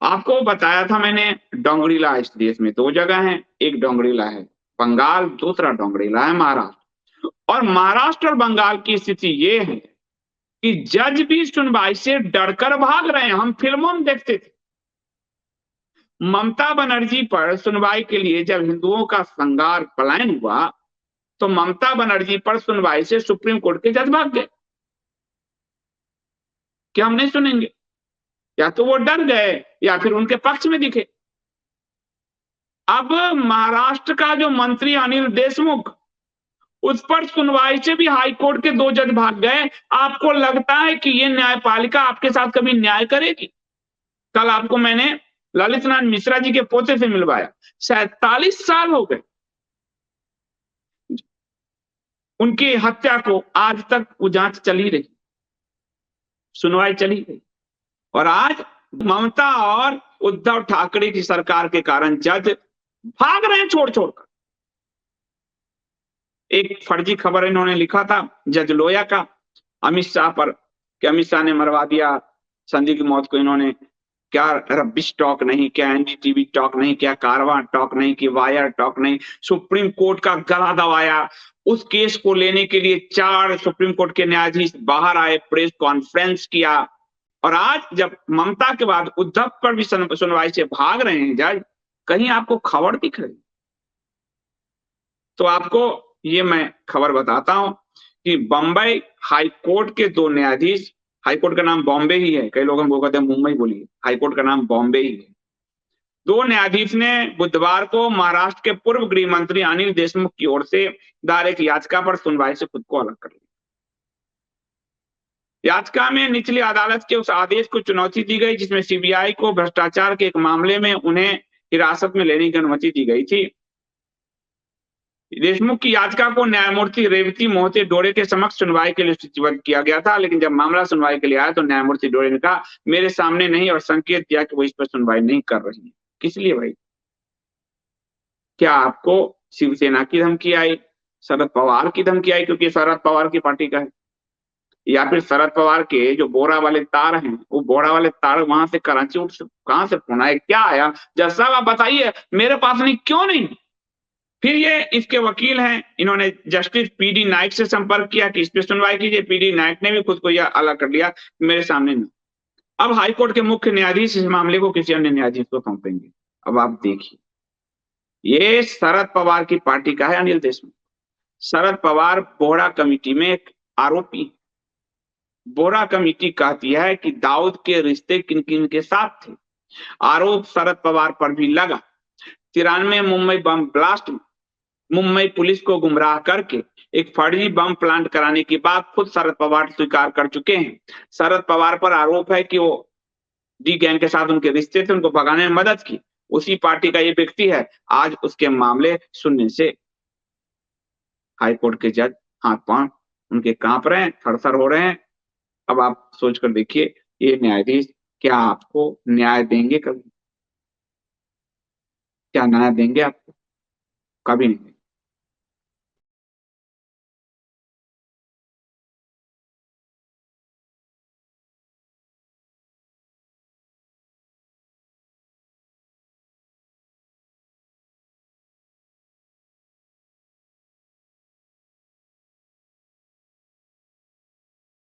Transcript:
आपको बताया था मैंने, डोंगरीला इस देश में 2 जगह हैं, एक डोंगरीला है बंगाल, दूसरा डोंगरीला है महाराष्ट्र। और महाराष्ट्र और बंगाल की स्थिति ये है कि जज भी सुनवाई से डरकर भाग रहे हैं। हम फिल्मों में देखते थे, ममता बनर्जी पर सुनवाई के लिए जब हिंदुओं का संघार पलायन हुआ, तो ममता बनर्जी पर सुनवाई से सुप्रीम कोर्ट के जज भाग गए कि हम नहीं सुनेंगे। या तो वो डर गए या फिर उनके पक्ष में दिखे। अब महाराष्ट्र का जो मंत्री अनिल देशमुख, उस पर सुनवाई से भी हाईकोर्ट के 2 जज भाग गए। आपको लगता है कि ये न्यायपालिका आपके साथ कभी न्याय करेगी? कल आपको मैंने ललित नारायण मिश्रा जी के पोते से मिलवाया। 47 साल हो गए उनकी हत्या को, आज तक वो जांच चली रही, सुनवाई चली रही। और आज ममता और उद्धव ठाकरे की सरकार के कारण जज भाग रहे हैं छोड़ छोड़कर। एक फर्जी खबर इन्होंने लिखा था जज लोया का अमित शाह पर, कि अमित शाह ने मरवा दिया संजय की मौत को। इन्होंने क्या रबिश टॉक नहीं, क्या एनडीटीवी टॉक नहीं, क्या कारवां टॉक नहीं, कि वायर टॉक नहीं, सुप्रीम कोर्ट का गला दबाया। उस केस को लेने के लिए 4 सुप्रीम कोर्ट के न्यायाधीश बाहर आए, प्रेस कॉन्फ्रेंस किया। और आज जब ममता के बाद उद्धव पर भी सुनवाई से भाग रहे हैं जज, कहीं आपको खबर दिख रही? तो आपको ये मैं खबर बताता हूं कि बंबई हाई कोर्ट के 2 न्यायाधीश, हाईकोर्ट का नाम बॉम्बे ही है, कई लोग हमको कहते हैं मुंबई बोलिए, हाईकोर्ट का नाम बॉम्बे ही है। 2 न्यायाधीश ने बुधवार को महाराष्ट्र के पूर्व गृह मंत्री अनिल देशमुख की ओर से दायर एक याचिका पर सुनवाई से खुद को अलग कर लिया। याचिका में निचली अदालत के उस आदेश को चुनौती दी गई जिसमें सीबीआई को भ्रष्टाचार के एक मामले में उन्हें हिरासत में लेने की अनुमति दी गई थी। देशमुख की याचिका को न्यायमूर्ति रेवती मोहिते डोरे के समक्ष सुनवाई के लिए सूचीबद्ध किया गया था, लेकिन जब मामला सुनवाई के लिए आया तो न्यायमूर्ति डोरे ने कहा मेरे सामने नहीं, और संकेत दिया कि वो इस पर सुनवाई नहीं कर रही है। किस लिए भाई? क्या आपको शिवसेना की धमकी आई, शरद पवार की धमकी आई क्योंकि शरद पवार की पार्टी का है, या फिर शरद पवार के जो बोरा वाले तार हैं, वो बोरा वाले तार वहां से कराची उठ कहां से फोन आया, क्या आया? जज साहब आप बताइए, मेरे पास नहीं, क्यों नहीं? फिर ये इसके वकील हैं, इन्होंने जस्टिस पीडी नाइक से संपर्क किया कि इस पे सुनवाई कीजिए। पीडी नाइक ने भी खुद को यह अलग कर लिया, मेरे सामने नहीं। अब हाईकोर्ट के मुख्य न्यायाधीश इस मामले को किसी अन्य न्यायाधीश को सौंपेंगे। अब आप देखिए, ये शरद पवार की पार्टी का है अनिल देशमुख। शरद पवार बोहरा कमेटी में एक आरोपी। बोहरा कमेटी कहती है कि दाऊद के रिश्ते किन किन के साथ थे। आरोप शरद पवार पर भी लगा। 93 मुंबई बम ब्लास्ट में मुंबई पुलिस को गुमराह करके एक फर्जी बम प्लांट कराने की बात खुद शरद पवार स्वीकार कर चुके हैं। शरद पवार पर आरोप है कि वो डी गैंग के साथ उनके रिश्ते थे, उनको भगाने में मदद की। उसी पार्टी का ये व्यक्ति है। आज उसके मामले सुनने से हाईकोर्ट के जज हाथ पांव उनके कांप रहे हैं, थरथर हो रहे हैं। अब आप सोचकर देखिए, ये न्यायाधीश क्या आपको न्याय देंगे? कभी क्या न्याय देंगे आपको? कभी नहीं।